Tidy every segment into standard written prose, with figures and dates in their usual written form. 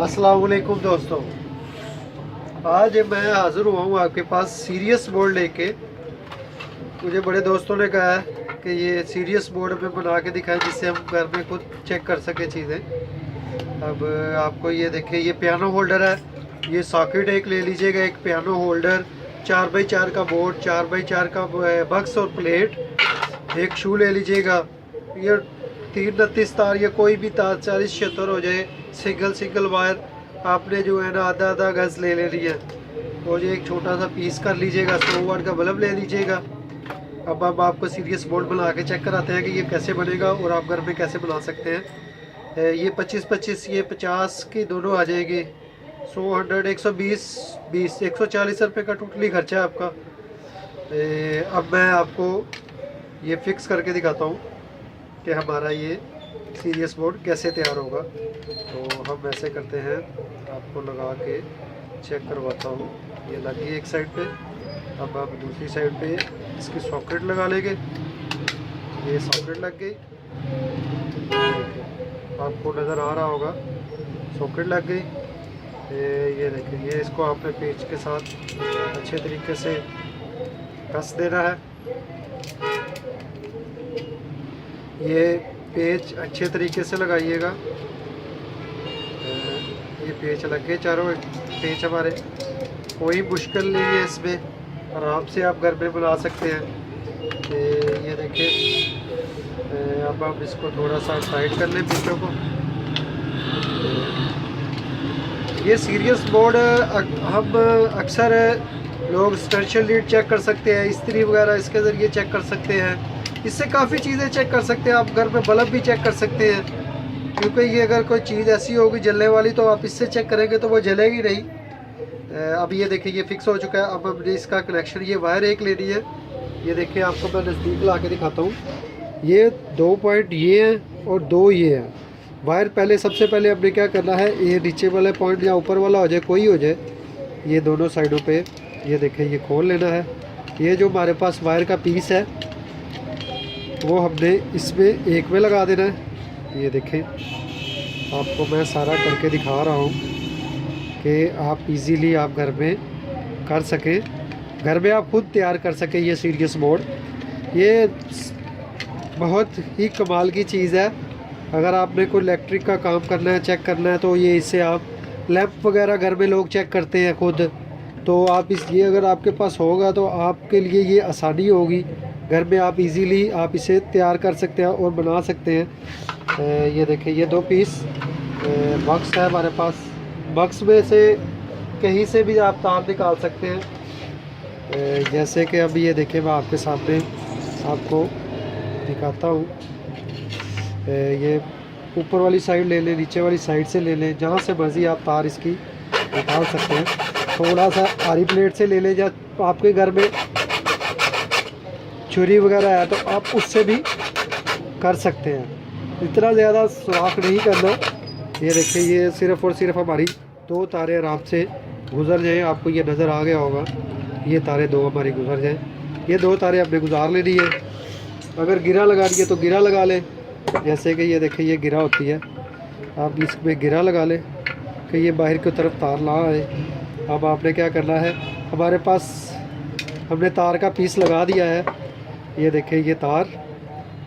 अस्सलाम वालेकुम दोस्तों, आज मैं हाज़िर हुआ हूँ आपके पास सीरियस बोर्ड लेके। मुझे बड़े दोस्तों ने कहा है कि ये सीरियस बोर्ड में बना के दिखाएं जिससे हम घर में खुद चेक कर सके चीज़ें। अब आपको ये देखिए, ये पियानो होल्डर है, ये सॉकेट एक ले लीजिएगा, एक पियानो होल्डर, 4x4 का बोर्ड, 4x4 का बक्स और प्लेट, एक शू ले लीजिएगा। ये 3-39 तार, या कोई भी तार 40-76 हो जाए, सिंगल वायर आपने जो है ना आधा गज ले लेनी है। और ये एक छोटा सा पीस कर लीजिएगा, 100 वाट का बल्ब ले लीजिएगा। अब आपको सीरियस बोर्ड बना के चेक कराते हैं कि ये कैसे बनेगा और आप घर में कैसे बना सकते हैं। ये 25-25, ये 50 की दोनों आ जाएगी। 100, 120, 20, 140 रुपये का टोटली खर्चा है आपका। अब मैं आपको ये फिक्स करके दिखाता हूँ कि हमारा ये सीरियस बोर्ड कैसे तैयार होगा। तो हम ऐसे करते हैं, आपको लगा के चेक करवाता हूँ। ये लगी एक साइड पे, अब आप दूसरी साइड पे इसकी सॉकेट लगा लेंगे। ये सॉकेट लग गई, आपको नज़र आ रहा होगा, सॉकेट लग गई। ये देखिए, ये इसको आपने पेच के साथ अच्छे तरीके से कस देना है। ये पेच अच्छे तरीके से लगाइएगा। ये पेच लग गए, चारों पेच हमारे, कोई मुश्किल नहीं है इसमें, आराम से आप घर में बना सकते हैं। ये देखिए, अब आप इसको थोड़ा सा टाइट कर लें पेचों को। ये सीरियस बोर्ड हम अक्सर लोग स्पेशल लीड चेक कर सकते हैं, इस्त्री वगैरह इसके ज़रिए चेक कर सकते हैं। इससे काफ़ी चीज़ें चेक कर सकते हैं। आप घर में बल्ब भी चेक कर सकते हैं, क्योंकि ये अगर कोई चीज़ ऐसी होगी जलने वाली तो आप इससे चेक करेंगे तो वो जलेगी नहीं। अब ये देखिए, ये फिक्स हो चुका है। अब हमने इसका कनेक्शन, ये वायर एक लेनी है। ये देखिए, आपको मैं नज़दीक ला के दिखाता हूँ। ये 2 पॉइंट ये हैं और 2 ये हैं। वायर पहले, सबसे पहले हमने क्या करना है, ये नीचे वाला पॉइंट या ऊपर वाला हो जाए, कोई हो जाए, ये दोनों साइडों पे ये देखिए ये खोल लेना है। ये जो हमारे पास वायर का पीस है वो हमने इसमें एक में लगा देना है। ये देखें, आपको मैं सारा करके दिखा रहा हूँ कि आप इजीली आप घर में कर सकें, घर में आप खुद तैयार कर सकें ये सीरियस बोर्ड। ये बहुत ही कमाल की चीज़ है। अगर आपने कोई इलेक्ट्रिक का काम करना है, चेक करना है, तो ये इससे आप लैंप वगैरह घर में लोग चेक करते हैं खुद, तो आप ये अगर आपके पास होगा तो आपके लिए ये आसानी होगी। घर में आप इजीली आप इसे तैयार कर सकते हैं और बना सकते हैं। ये देखिए, ये 2 पीस बक्स है हमारे पास। बक्स में से कहीं से भी आप तार निकाल सकते हैं। जैसे कि अभी ये देखिए, मैं आपके सामने आपको दिखाता हूँ। ये ऊपर वाली साइड ले लें, नीचे वाली साइड से ले लें, जहाँ से मर्ज़ी आप तार इसकी निकाल सकते हैं। थोड़ा सा आरी प्लेट से ले लें, या आपके घर में छुरी वगैरह है तो आप उससे भी कर सकते हैं। इतना ज़्यादा सुराख नहीं करना। ये देखिए, ये सिर्फ़ और सिर्फ हमारी 2 तारें आराम से गुज़र जाएँ। आपको ये नज़र आ गया होगा, ये तारें 2 हमारी गुज़र जाएँ। ये 2 तारें हमने गुजार लेनी है। अगर गिरा लगा दिए तो गिरा लगा लें, जैसे कि ये देखिए, ये गिरा होती है, आप इसमें गिरा लगा लें कि ये बाहर की तरफ तार ना आए। अब आपने क्या करना है, हमारे पास हमने तार का पीस लगा दिया है। ये देखिए, ये तार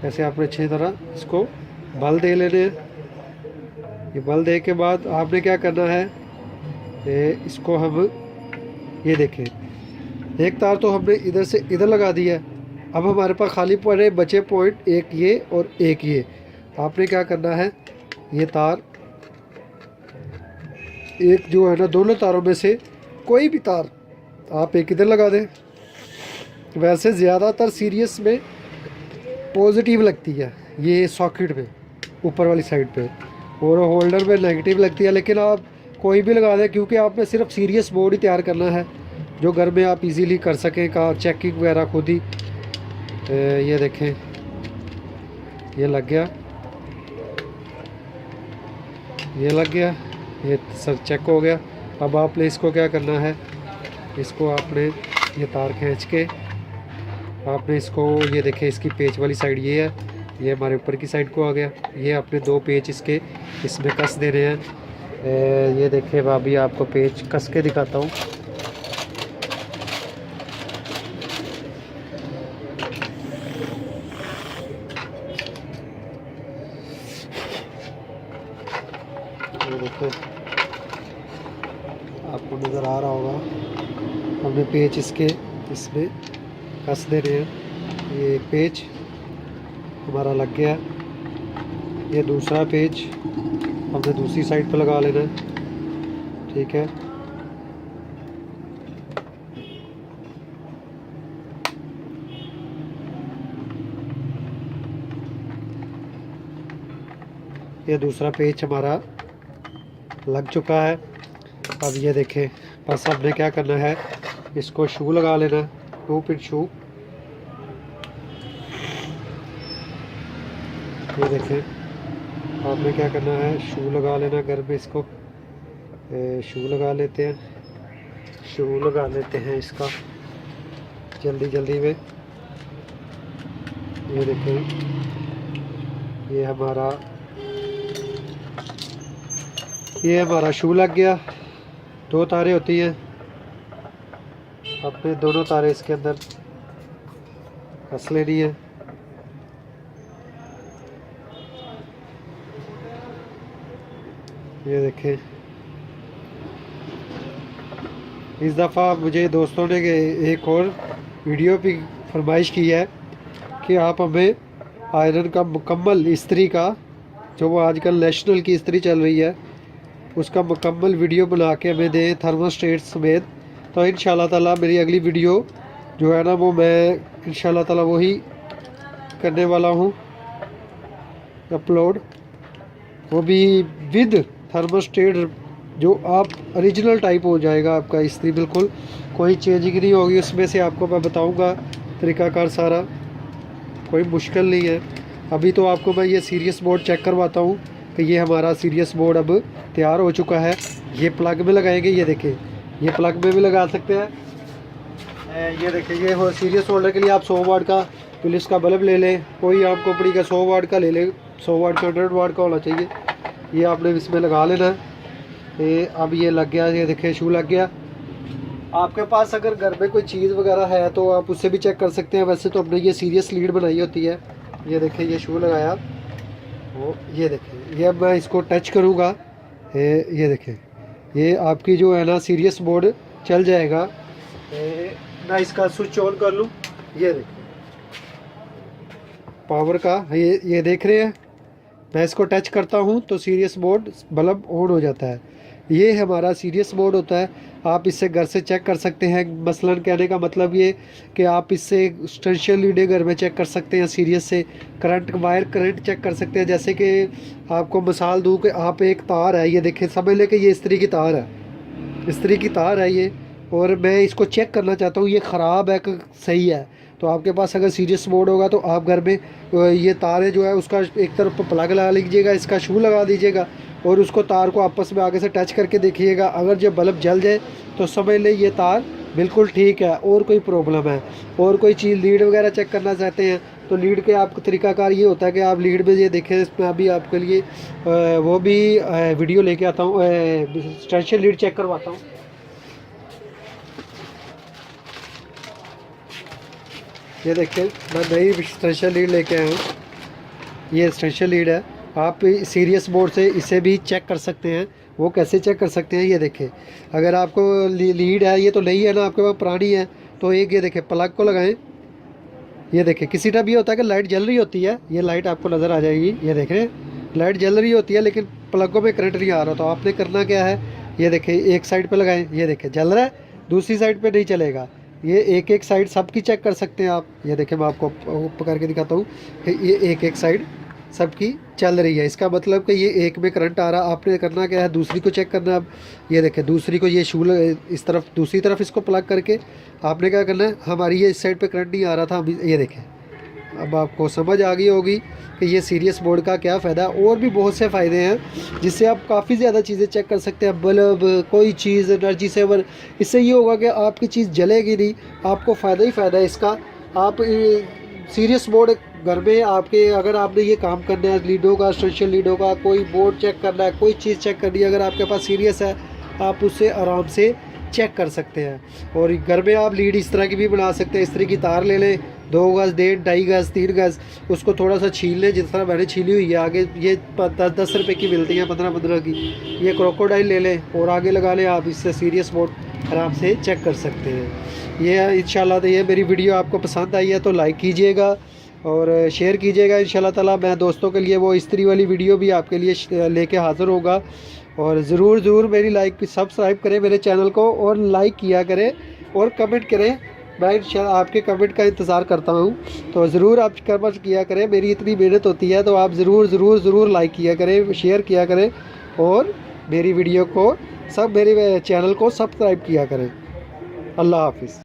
ऐसे आपने अच्छी तरह इसको बल दे लेने हैं। ये बल दे के बाद आपने क्या करना है, इसको हम, ये देखें, एक तार तो हमने इधर से इधर लगा दिया है। अब हमारे पास खाली पड़े बचे पॉइंट, एक ये और एक ये। आपने क्या करना है, ये तार एक जो है ना, दोनों तारों में से कोई भी तार आप एक इधर लगा दें। वैसे ज़्यादातर सीरियस में पॉजिटिव लगती है ये सॉकेट में, ऊपर वाली साइड पे, और होल्डर में नेगेटिव लगती है, लेकिन आप कोई भी लगा दें, क्योंकि आपने सिर्फ सीरियस बोर्ड ही तैयार करना है जो घर में आप इजीली कर सकें का चेकिंग वगैरह खुद ही। ये देखें, ये लग गया, ये लग गया, ये सब चेक हो गया। अब आपने इसको क्या करना है, इसको आपने ये तार खींच के आपने इसको, ये देखें, इसकी पेच वाली साइड ये है, ये हमारे ऊपर की साइड को आ गया। ये आपने 2 पेच इसके इसमें कस देने हैं। ये देखिए भाभी, आपको पेज कस के दिखाता हूँ। ये देखिए, आपको नज़र आ रहा होगा, हमने पेज इसमें कस दे रहे हैं। ये एक पेज हमारा लग गया, ये दूसरा पेज हमने दूसरी साइड पर लगा लेना है। ठीक है, ये दूसरा पेज हमारा लग चुका है। अब ये देखें, बस हमने क्या करना है, इसको शू लगा लेना, 2 पिन शू। ये देखें, आपने क्या करना है, शू लगा लेना घर में। इसको शू लगा लेते हैं, शू लगा लेते हैं इसका जल्दी जल्दी में। ये देखें, ये हमारा शू लग गया। 2 तारें होती हैं, अपने दोनों तारें इसके अंदर कस लेनी है। ये देखें, इस दफ़ा मुझे दोस्तों ने एक और वीडियो पे फरमाइश की है कि आप हमें आयरन का मुकम्मल इस्त्री का, जो वो आजकल नेशनल की इस्त्री चल रही है, उसका मुकम्मल वीडियो बना के हमें दें थर्मोस्टेट समेत। तो इंशाल्लाह ताला मेरी अगली वीडियो जो है ना, वो मैं इंशाल्लाह ताला वही करने वाला हूँ अपलोड, वो भी विद थर्मोस्टेट, जो आप ओरिजिनल टाइप हो जाएगा आपका इस्त्री, बिल्कुल कोई चेंजिंग नहीं होगी उसमें से। आपको मैं बताऊँगा तरीक़ाकार सारा, कोई मुश्किल नहीं है। अभी तो आपको मैं ये सीरियस बोर्ड चेक करवाता हूँ कि ये हमारा सीरियस बोर्ड अब तैयार हो चुका है। ये प्लग में लगाएंगे, ये देखें, ये प्लग में भी लगा सकते हैं। ये देखें, ये हो सीरियस होल्डर के लिए आप 100 वाट का फिलिप्स का बल्ब ले लें, कोई आप कंपनी का 100 वाट का ले लें, 100 वाट का 100 वाट का होना चाहिए। ये आपने इसमें लगा लेना है। ये अब ये लग गया, ये देखें शू लग गया। आपके पास अगर घर में कोई चीज़ वगैरह है तो आप उससे भी चेक कर सकते हैं। वैसे तो हमने ये सीरियस लीड बनाई होती है। ये देखें, ये शू लगाया, वो ये देखें, ये अब मैं इसको टच करूँगा, ये देखें, ये आपकी जो है ना सीरियस बोर्ड चल जाएगा। मैं इसका स्विच ऑन कर लूँ, ये देखें पावर का, ये देख रहे हैं, मैं इसको टच करता हूँ तो सीरियस बोर्ड बल्ब ऑन हो जाता है। ये हमारा सीरियस बोर्ड होता है। आप इससे घर से चेक कर सकते हैं। मसलन कहने का मतलब ये कि आप इससे एक्सटेंशन लीडें घर में चेक कर सकते हैं, सीरियस से करंट वायर करंट चेक कर सकते हैं। जैसे कि आपको मिसाल दूँ कि आप एक तार है, ये देखें, समझ लें कि ये इस्त्री की तार है, इस्त्री की तार है ये, और मैं इसको चेक करना चाहता हूँ ये ख़राब है कि सही है। तो आपके पास अगर सीरियस बोर्ड होगा तो आप घर में ये तारें जो है उसका एक तरफ प्लग लगा लीजिएगा, इसका शू लगा दीजिएगा और उसको तार को आपस में आगे से टच करके देखिएगा। अगर जब बल्ब जल जाए तो समझ लें ये तार बिल्कुल ठीक है और कोई प्रॉब्लम है। और कोई चीज़ लीड वगैरह चेक करना चाहते हैं तो लीड के आपका तरीकाकार ये होता है कि आप लीड में ये देखें, इसमें अभी आपके लिए वो भी वीडियो लेके आता हूँ, एक्सटेंशन लीड चेक करवाता हूँ। ये देखिए, मैं नई एक्सटेंशन लीड लेके आया हूँ। ये एक्सटेंशन लीड है, आप सीरियस बोर्ड से इसे भी चेक कर सकते हैं। वो कैसे चेक कर सकते हैं, ये देखें, अगर आपको लीड है, ये तो नहीं है ना आपके पास, पुरानी है, तो एक ये देखें प्लग को लगाएं। ये देखें, किसी टाइम ये होता है कि लाइट जल रही होती है, ये लाइट आपको नज़र आ जाएगी, ये देख रहे हैं लाइट जल रही होती है लेकिन प्लगों में करंट नहीं आ रहा। तो आपने करना क्या है, ये देखें, एक साइड पर लगाएँ, ये देखें जल रहा है, दूसरी साइड पर नहीं चलेगा। ये एक एक साइड सबकी चेक कर सकते हैं आप। ये देखें, मैं आपको पकड़ के दिखाता हूँ, ये एक एक साइड सबकी चल रही है। इसका मतलब कि ये एक में करंट आ रहा, आपने करना क्या है, दूसरी को चेक करना है। अब ये देखें, दूसरी को ये शूल इस तरफ, दूसरी तरफ इसको प्लग करके आपने क्या करना है, हमारी ये इस साइड पे करंट नहीं आ रहा था, हम ये देखें, अब आपको समझ आ गई होगी कि ये सीरियस बोर्ड का क्या फ़ायदा है। और भी बहुत से फ़ायदे हैं जिससे आप काफ़ी ज़्यादा चीज़ें चेक कर सकते हैं। बल्ब, कोई चीज़, एनर्जी सेवर, इससे ये होगा कि आपकी चीज़ जलेगी नहीं, आपको फ़ायदा ही फ़ायदा है इसका। आप सीरियस बोर्ड घर में आपके अगर आपने ये काम करना है, लीडों का, स्ट्रक्चरल लीडों का, कोई बोर्ड चेक करना है, कोई चीज़ चेक करनी है, अगर आपके पास सीरियस है आप उससे आराम से चेक कर सकते हैं। और घर में आप लीड इस तरह की भी बना सकते हैं। इस तरह की तार ले लें, 2 गज़, 1.5, 2.5 गज़, 3 गज़, उसको थोड़ा सा छील लें जिस तरह मैंने छीली हुई है। आगे ये 10 रुपये की मिलती हैं, 15 की। ये क्रोकोडाइल ले लें और आगे लगा लें आप, इससे सीरियस बोर्ड आराम से चेक कर सकते हैं। ये इंशाल्लाह तो ये मेरी वीडियो आपको पसंद आई है तो लाइक कीजिएगा और शेयर कीजिएगा। इंशाल्लाह ताला मैं दोस्तों के लिए वो इस्त्री वाली वीडियो भी आपके लिए लेके हाज़िर होगा। और ज़रूर मेरी लाइक सब्सक्राइब करें मेरे चैनल को और लाइक किया करें और कमेंट करें। मैं इंशाल्लाह आपके कमेंट का इंतज़ार करता हूँ, तो ज़रूर आप कमेंट किया करें। मेरी इतनी मेहनत होती है तो आप ज़रूर लाइक किया करें, शेयर किया करें और मेरी वीडियो को मेरे चैनल को सब्सक्राइब किया करें। अल्लाह हाफिज़।